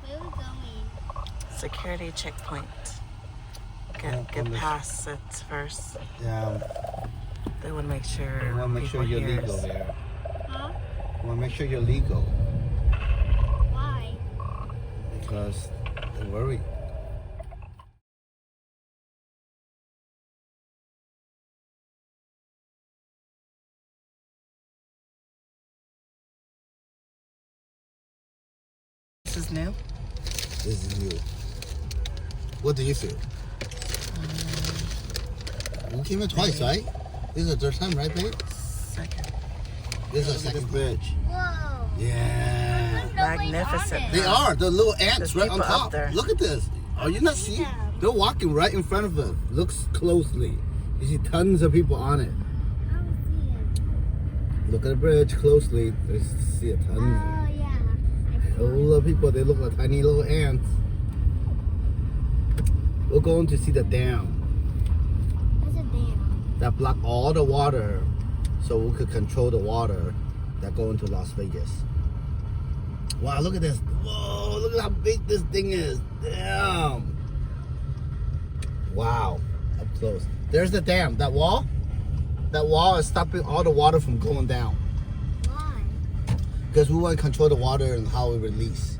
Where are we going? Security checkpoint. Get past it first. Yeah. They want to make sure. You want to make sure you're legal there. Huh? You want to make sure you're legal. Why? Because they're worried. This is new. This is new. What do you feel? You came in twice, right? This is the third time, right, babe? Second. This is the second bridge. Whoa. Yeah. Magnificent. They are. The little ants There's right on people up top. there. Look at this. Are you not seeing? Yeah. They're walking right in front of us. Looks closely. You see tons of people on it. I don't see it. Look at the bridge closely. You see a ton. Oh, yeah. A lot of people. They look like tiny little ants. We're going to see the dam What's a dam? that block all the water, so we could control the water that go into Las Vegas. Wow, look at this. Whoa, look at how big this thing is. Damn. Wow, up close. There's the dam. That wall is stopping all the water from going down. Why? Because we want to control the water and how we release.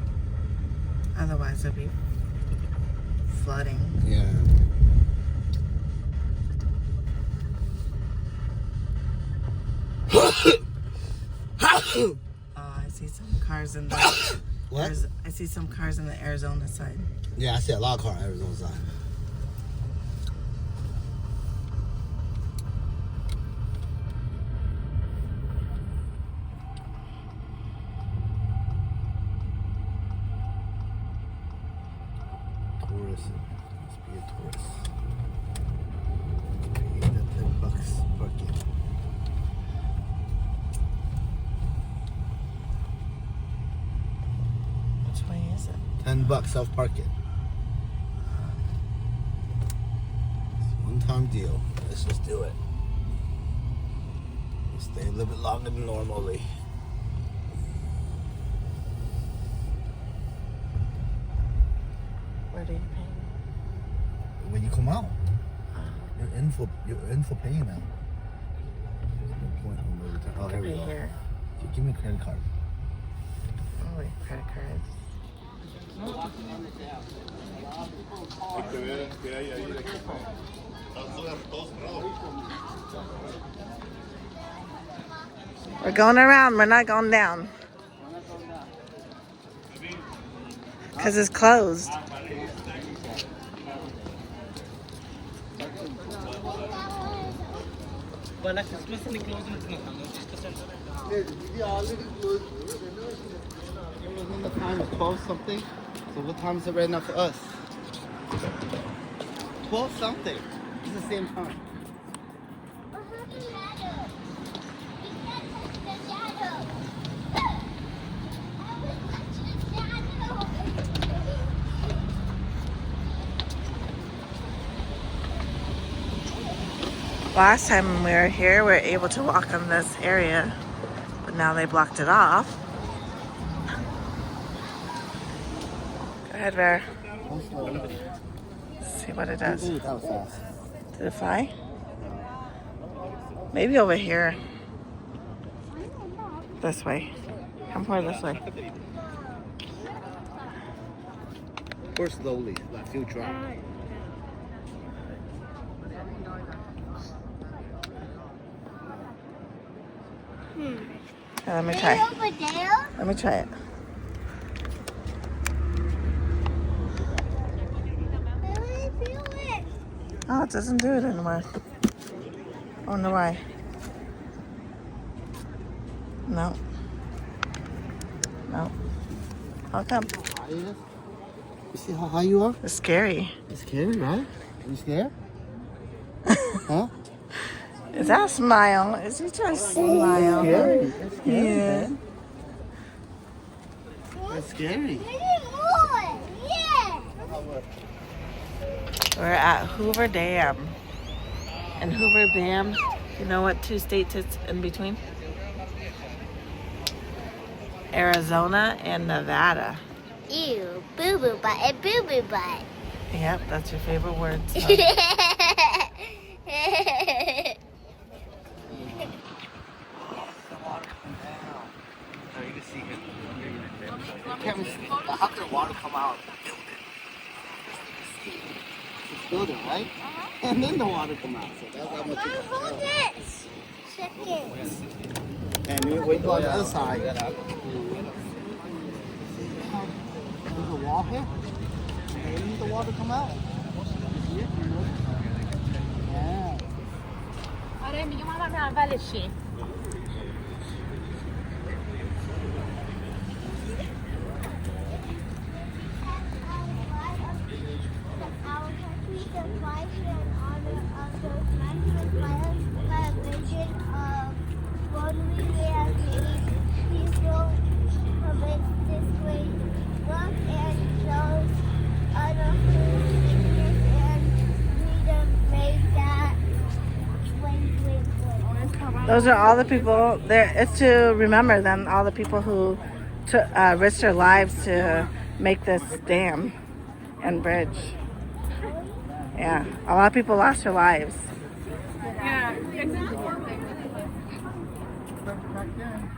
Otherwise, it'll be flooding. Yeah. Oh, I see some cars in the. What? I see some cars in the Arizona side. Yeah, I see a lot of cars on Arizona side. Tourist. Must be a tourist. Pay the $10 parking. Which way is it? $10 self parking. It's one-time deal. Let's just do it. We'll stay a little bit longer than normally. Where do you pay? When you come out, you're in for paying now. There's no point on the return. Oh, here we Pay go. here. Give me a credit card. Oh wait, credit cards. We're going around. We're not going down. Because it's closed. The time is 12 something. So what time is it right now for us? 12 something. It's the same time. Last time we were here, we were able to walk in this area, but now they blocked it off. Go ahead, Bear. See what it does. Ooh, that was fast. Did it fly? Maybe over here. This way. Come forward this way. Or slowly, like few drop. Let me try. Over there? Let me try it. Oh, it doesn't do it anymore. I wonder why. No. No. How come? How high it is? You see how high you are? It's scary. It's scary, right? Are you scared? Huh? Is that a smile? Is he trying to smile? Scary. It's scary, Yeah. man. It's scary. Yeah. We're at Hoover Dam. And Hoover Dam, you know what 2 states it's in between? Arizona and Nevada. Ew, boo boo butt and boo boo butt. Yep, that's your favorite word. So. How can the water come out? It's building, right? And then the water come out. So that's how much it Look comes at out. this. Chickens. And then we go on the other side. There's a wall here. And then the water come out. Yeah. آره میگم من اولشی Our country survived in honor of those men who inspired by a vision of one we have made peaceful, commits this great work and shows other sickness and freedom made that when Those are all the people there. It's to remember them, all the people who risked their lives to make this dam and bridge. Yeah, a lot of people lost their lives. Yeah, exactly. Back then.